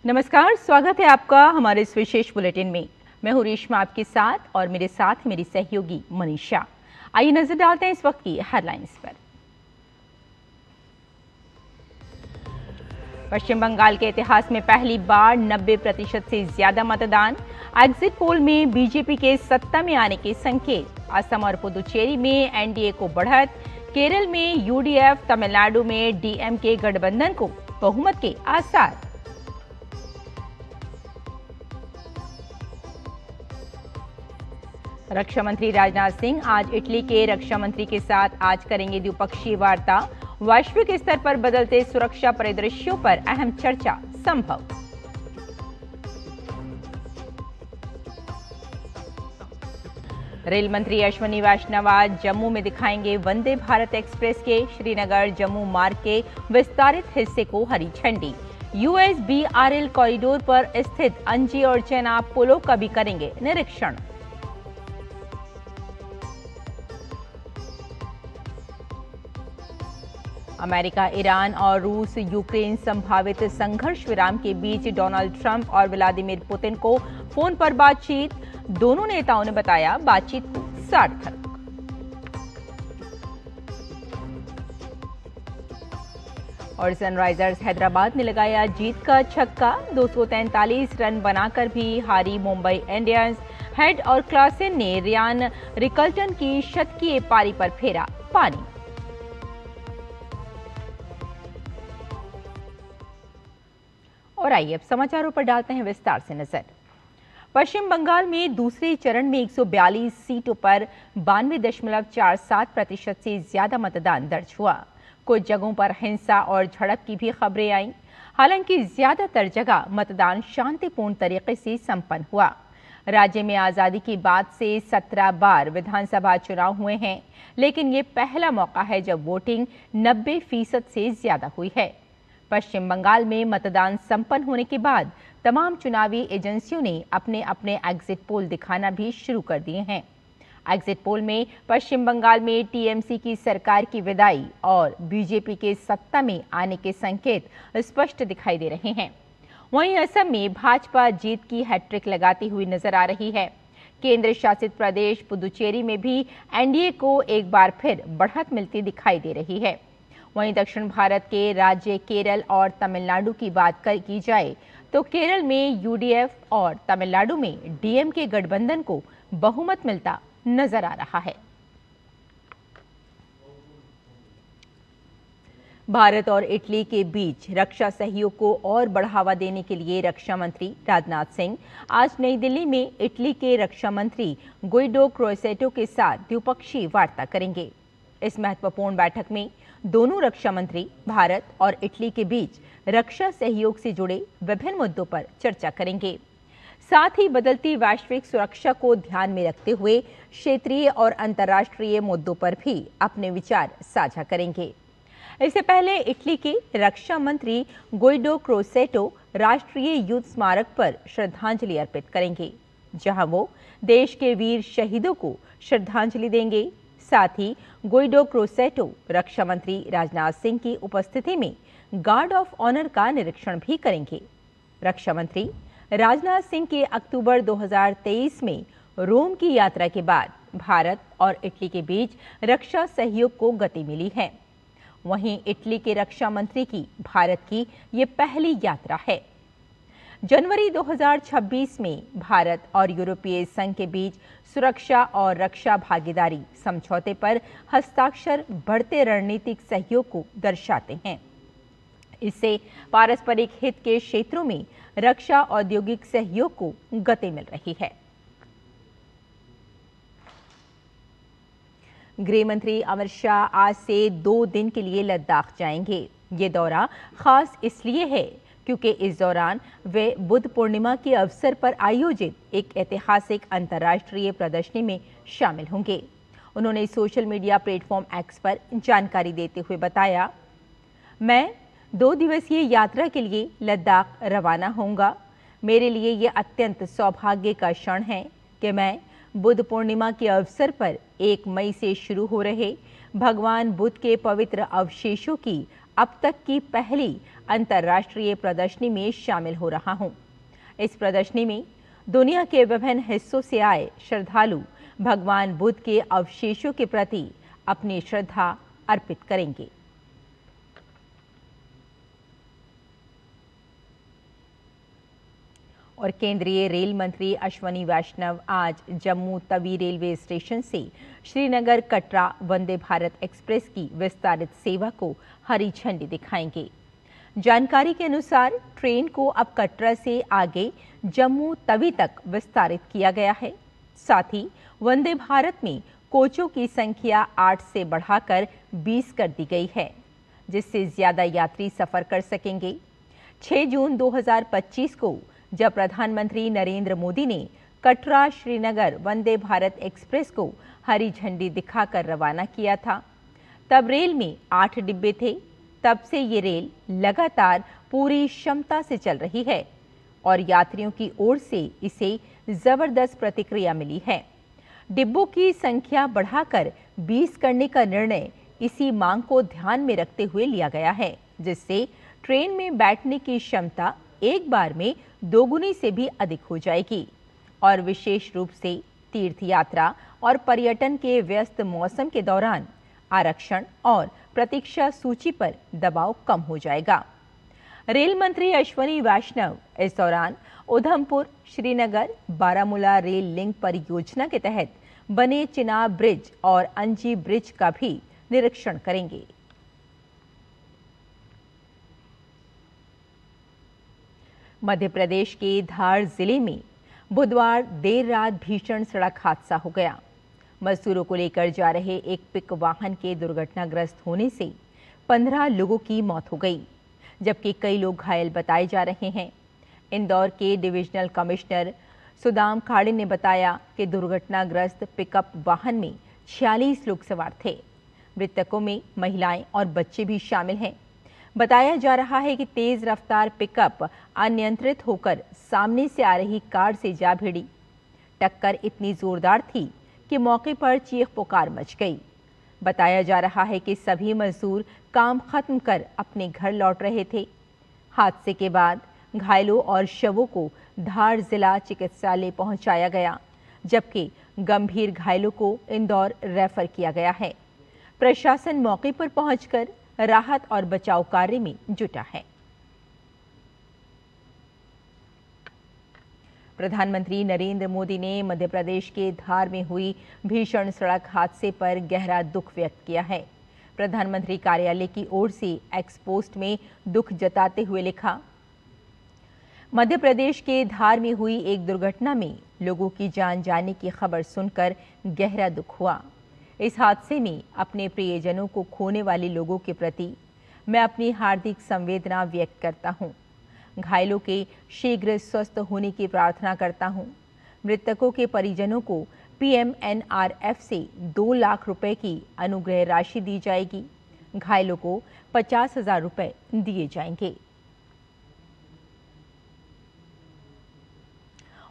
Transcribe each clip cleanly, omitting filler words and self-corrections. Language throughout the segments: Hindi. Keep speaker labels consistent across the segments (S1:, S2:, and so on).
S1: नमस्कार, स्वागत है आपका हमारे इस विशेष बुलेटिन में। मैं हूं रेशमा आपके साथ और मेरे साथ मेरी सहयोगी मनीषा। आइए नजर डालते हैं इस वक्त की हेडलाइंस पर। पश्चिम बंगाल के इतिहास में पहली बार 90% से ज्यादा मतदान। एग्जिट पोल में बीजेपी के सत्ता में आने के संकेत। असम और पुदुचेरी में एनडीए को बढ़त। केरल में यूडीएफ, तमिलनाडु में डीएमके गठबंधन को बहुमत के आसार। रक्षा मंत्री राजनाथ सिंह आज इटली के रक्षा मंत्री के साथ आज करेंगे द्विपक्षीय वार्ता। वैश्विक स्तर पर बदलते सुरक्षा परिदृश्यों पर अहम चर्चा संभव। रेल मंत्री अश्विनी वैष्णव आज जम्मू में दिखाएंगे वंदे भारत एक्सप्रेस के श्रीनगर जम्मू मार्ग के विस्तारित हिस्से को हरी झंडी। यूएसबीआरएल कॉरिडोर पर स्थित अंजी और चेनाब पुलों का भी करेंगे निरीक्षण। अमेरिका, ईरान और रूस यूक्रेन संभावित संघर्ष विराम के बीच डोनाल्ड ट्रंप और व्लादिमीर पुतिन को फोन पर बातचीत। दोनों नेताओं ने बताया बातचीत को सार्थक। और सनराइजर्स हैदराबाद ने लगाया जीत का छक्का। 243 रन बनाकर भी हारी मुंबई इंडियंस। हेड और क्लासेन ने रियान रिकल्टन की शतकीय पारी पर फेरा पानी। और आइए अब समाचारों पर डालते हैं विस्तार से नजर। पश्चिम बंगाल में दूसरे चरण में 142 सीटों पर 92.47% से ज्यादा मतदान दर्ज हुआ। कुछ जगहों पर हिंसा और झड़प की भी खबरें आईं। हालांकि ज्यादातर जगह मतदान शांतिपूर्ण तरीके से संपन्न हुआ। राज्य में आजादी के बाद से 17 बार विधानसभा चुनाव हुए हैं, लेकिन ये पहला मौका है जब वोटिंग 90% से ज्यादा हुई है। पश्चिम बंगाल में मतदान संपन्न होने के बाद तमाम चुनावी एजेंसियों ने अपने अपने एग्जिट पोल दिखाना भी शुरू कर दिए हैं। एग्जिट पोल में पश्चिम बंगाल में टीएमसी की सरकार की विदाई और बीजेपी के सत्ता में आने के संकेत स्पष्ट दिखाई दे रहे हैं। वहीं असम में भाजपा जीत की हैट्रिक लगाती हुई नजर आ रही है। केंद्र शासित प्रदेश पुदुचेरी में भी एनडीए को एक बार फिर बढ़त मिलती दिखाई दे रही है। वहीं दक्षिण भारत के राज्य केरल और तमिलनाडु की बात की जाए तो केरल में यूडीएफ और तमिलनाडु में डीएमके गठबंधन को बहुमत मिलता नजर आ रहा है। भारत और इटली के बीच रक्षा सहयोग को और बढ़ावा देने के लिए रक्षा मंत्री राजनाथ सिंह आज नई दिल्ली में इटली के रक्षा मंत्री गुइडो क्रोसेटो के साथ द्विपक्षीय वार्ता करेंगे। इस महत्वपूर्ण बैठक में दोनों रक्षा मंत्री भारत और इटली के बीच रक्षा सहयोग से जुड़े विभिन्न मुद्दों पर चर्चा करेंगे। साथ ही बदलती वैश्विक सुरक्षा को ध्यान में रखते हुए क्षेत्रीय और अंतर्राष्ट्रीय मुद्दों पर भी अपने विचार साझा करेंगे। इससे पहले इटली के रक्षा मंत्री गुइडो क्रोसेटो राष्ट्रीय युद्ध स्मारक पर श्रद्धांजलि अर्पित करेंगे, जहां वो देश के वीर शहीदों को श्रद्धांजलि देंगे। साथ ही गुइडो क्रोसेटो रक्षा मंत्री राजनाथ सिंह की उपस्थिति में गार्ड ऑफ ऑनर का निरीक्षण भी करेंगे। रक्षा मंत्री राजनाथ सिंह के अक्टूबर 2023 में रोम की यात्रा के बाद भारत और इटली के बीच रक्षा सहयोग को गति मिली है। वहीं इटली के रक्षा मंत्री की भारत की ये पहली यात्रा है। जनवरी 2026 में भारत और यूरोपीय संघ के बीच सुरक्षा और रक्षा भागीदारी समझौते पर हस्ताक्षर बढ़ते रणनीतिक सहयोग को दर्शाते हैं। इससे पारस्परिक हित के क्षेत्रों में रक्षा औद्योगिक सहयोग को गति मिल रही है। गृह मंत्री अमित शाह आज से 2 दिन के लिए लद्दाख जाएंगे। ये दौरा खास इसलिए है क्योंकि इस दौरान वे बुद्ध पूर्णिमा के अवसर पर आयोजित एक ऐतिहासिक अंतर्राष्ट्रीय प्रदर्शनी में शामिल होंगे। उन्होंने सोशल मीडिया प्लेटफॉर्म एक्स पर जानकारी देते हुए बताया, मैं 2 दिवसीय यात्रा के लिए लद्दाख रवाना होऊंगा। मेरे लिए ये अत्यंत सौभाग्य का क्षण है कि मैं बुद्ध पूर्णिमा के अवसर पर 1 मई से शुरू हो रहे भगवान बुद्ध के पवित्र अवशेषों की अब तक की पहली अंतर्राष्ट्रीय प्रदर्शनी में शामिल हो रहा हूं। इस प्रदर्शनी में दुनिया के विभिन्न हिस्सों से आए श्रद्धालु भगवान बुद्ध के अवशेषों के प्रति अपनी श्रद्धा अर्पित करेंगे। और केंद्रीय रेल मंत्री अश्विनी वैष्णव आज जम्मू तवी रेलवे स्टेशन से श्रीनगर कटरा वंदे भारत एक्सप्रेस की विस्तारित सेवा को हरी झंडी दिखाएंगे। जानकारी के अनुसार ट्रेन को अब कटरा से आगे जम्मू तवी तक विस्तारित किया गया है। साथ ही वंदे भारत में कोचों की संख्या 8 से बढ़ाकर 20 कर दी गई है, जिससे ज्यादा यात्री सफर कर सकेंगे। 6 जून 2025 को जब प्रधानमंत्री नरेंद्र मोदी ने कटरा श्रीनगर वंदे भारत एक्सप्रेस को हरी झंडी दिखाकर रवाना किया था, तब रेल में 8 डिब्बे थे। तब से ये रेल लगातार पूरी क्षमता से चल रही है और यात्रियों की ओर से इसे जबरदस्त प्रतिक्रिया मिली है। डिब्बों की संख्या बढ़ाकर 20 करने का निर्णय इसी मांग को ध्यान में रखते हुए लिया गया है, जिससे ट्रेन में बैठने की क्षमता एक बार में दोगुनी से भी अधिक हो जाएगी और विशेष रूप से तीर्थ यात्रा और पर्यटन के व्यस्त मौसम के दौरान आरक्षण और प्रतीक्षा सूची पर दबाव कम हो जाएगा। रेल मंत्री अश्विनी वैष्णव इस दौरान उधमपुर श्रीनगर बारामूला रेल लिंक परियोजना के तहत बने चिनाब ब्रिज और अंजी ब्रिज का भी निरीक्षण करेंगे। मध्य प्रदेश के धार जिले में बुधवार देर रात भीषण सड़क हादसा हो गया। मजदूरों को लेकर जा रहे एक पिक वाहन के दुर्घटनाग्रस्त होने से 15 लोगों की मौत हो गई, जबकि कई लोग घायल बताए जा रहे हैं। इंदौर के डिविजनल कमिश्नर सुदाम खाड़े ने बताया कि दुर्घटनाग्रस्त पिकअप वाहन में 46 लोग सवार थे। मृतकों में महिलाएं और बच्चे भी शामिल हैं। बताया जा रहा है कि तेज रफ्तार पिकअप अनियंत्रित होकर सामने से आ रही कार से जा भिड़ी। टक्कर इतनी जोरदार थी कि मौके पर चीख पुकार मच गई। बताया जा रहा है कि सभी मजदूर काम खत्म कर अपने घर लौट रहे थे। हादसे के बाद घायलों और शवों को धार जिला चिकित्सालय पहुंचाया गया, जबकि गंभीर घायलों को इंदौर रेफर किया गया है। प्रशासन मौके पर पहुंचकर राहत और बचाव कार्य में जुटा है। प्रधानमंत्री नरेंद्र मोदी ने मध्य प्रदेश के धार में हुई भीषण सड़क हादसे पर गहरा दुख व्यक्त किया है। प्रधानमंत्री कार्यालय की ओर से एक्स पोस्ट में दुख जताते हुए लिखा, मध्य प्रदेश के धार में हुई एक दुर्घटना में लोगों की जान जाने की खबर सुनकर गहरा दुख हुआ। इस हादसे में अपने प्रियजनों को खोने वाले लोगों के प्रति मैं अपनी हार्दिक संवेदना व्यक्त करता हूं। घायलों के शीघ्र स्वस्थ होने की प्रार्थना करता हूं। मृतकों के परिजनों को PMNRF से 2 लाख रुपए की अनुग्रह राशि दी जाएगी। घायलों को 50,000 रुपए दिए जाएंगे।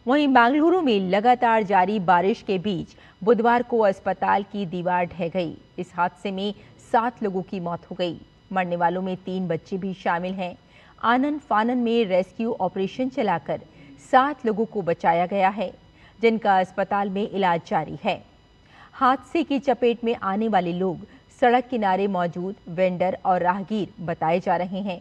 S1: वहीं बेंगलुरु में लगातार जारी बारिश के बीच बुधवार को अस्पताल की दीवार ढह गई। इस हादसे में 7 लोगों की मौत हो गई। मरने वालों में 3 बच्चे भी शामिल हैं। आनन फानन में रेस्क्यू ऑपरेशन चलाकर 7 लोगों को बचाया गया है, जिनका अस्पताल में इलाज जारी है। हादसे की चपेट में आने वाले लोग सड़क किनारे मौजूद वेंडर और राहगीर बताए जा रहे हैं।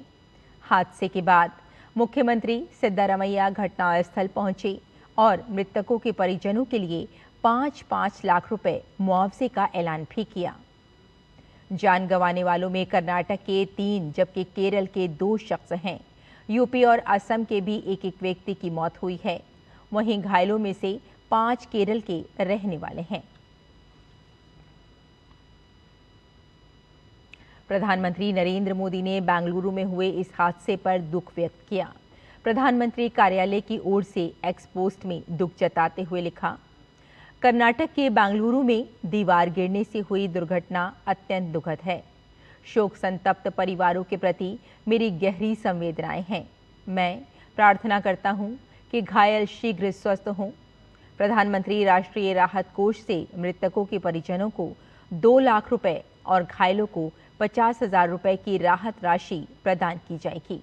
S1: हादसे के बाद मुख्यमंत्री सिद्धारमैया घटनास्थल पहुंचे और मृतकों के परिजनों के लिए 5-5 लाख रुपए मुआवजे का ऐलान भी किया। जान गंवाने वालों में कर्नाटक के 3 जबकि केरल के 2 शख्स हैं। यूपी और असम के भी एक व्यक्ति की मौत हुई है। वहीं घायलों में से 5 केरल के रहने वाले हैं। प्रधानमंत्री नरेंद्र मोदी ने बेंगलुरु में हुए इस हादसे पर दुख व्यक्त किया। प्रधानमंत्री कार्यालय की ओर से एक्स पोस्ट में दुख जताते हुए लिखा, कर्नाटक के बेंगलुरु में दीवार गिरने से हुई दुर्घटना अत्यंत दुखद है। शोक संतप्त परिवारों के प्रति मेरी गहरी संवेदनाएं हैं। मैं प्रार्थना करता हूं कि घायल शीघ्र स्वस्थ हों। प्रधानमंत्री राष्ट्रीय राहत कोष से मृतकों के परिजनों को 2 लाख रुपए और घायलों को 50,000 रुपए की राहत राशि प्रदान की जाएगी।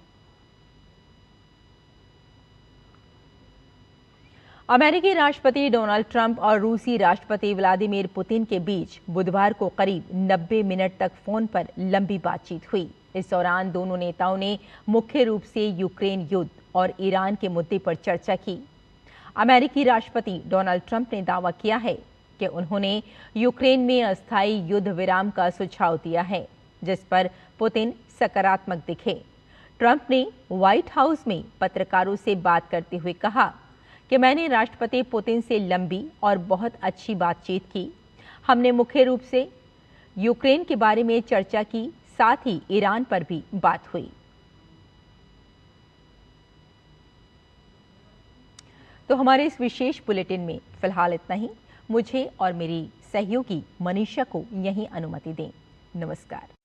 S1: अमेरिकी राष्ट्रपति डोनाल्ड ट्रंप और रूसी राष्ट्रपति व्लादिमीर पुतिन के बीच बुधवार को करीब 90 मिनट तक फोन पर लंबी बातचीत हुई। इस दौरान दोनों नेताओं ने मुख्य रूप से यूक्रेन युद्ध और ईरान के मुद्दे पर चर्चा की। अमेरिकी राष्ट्रपति डोनाल्ड ट्रंप ने दावा किया है कि उन्होंने यूक्रेन में अस्थायी युद्ध विराम का सुझाव दिया है, जिस पर पुतिन सकारात्मक दिखे। ट्रंप ने व्हाइट हाउस में पत्रकारों से बात करते हुए कहा कि मैंने राष्ट्रपति पुतिन से लंबी और बहुत अच्छी बातचीत की। हमने मुख्य रूप से यूक्रेन के बारे में चर्चा की, साथ ही ईरान पर भी बात हुई। तो हमारे इस विशेष बुलेटिन में फिलहाल इतना ही। मुझे और मेरी सहयोगी मनीषा को यहीं अनुमति दें। नमस्कार।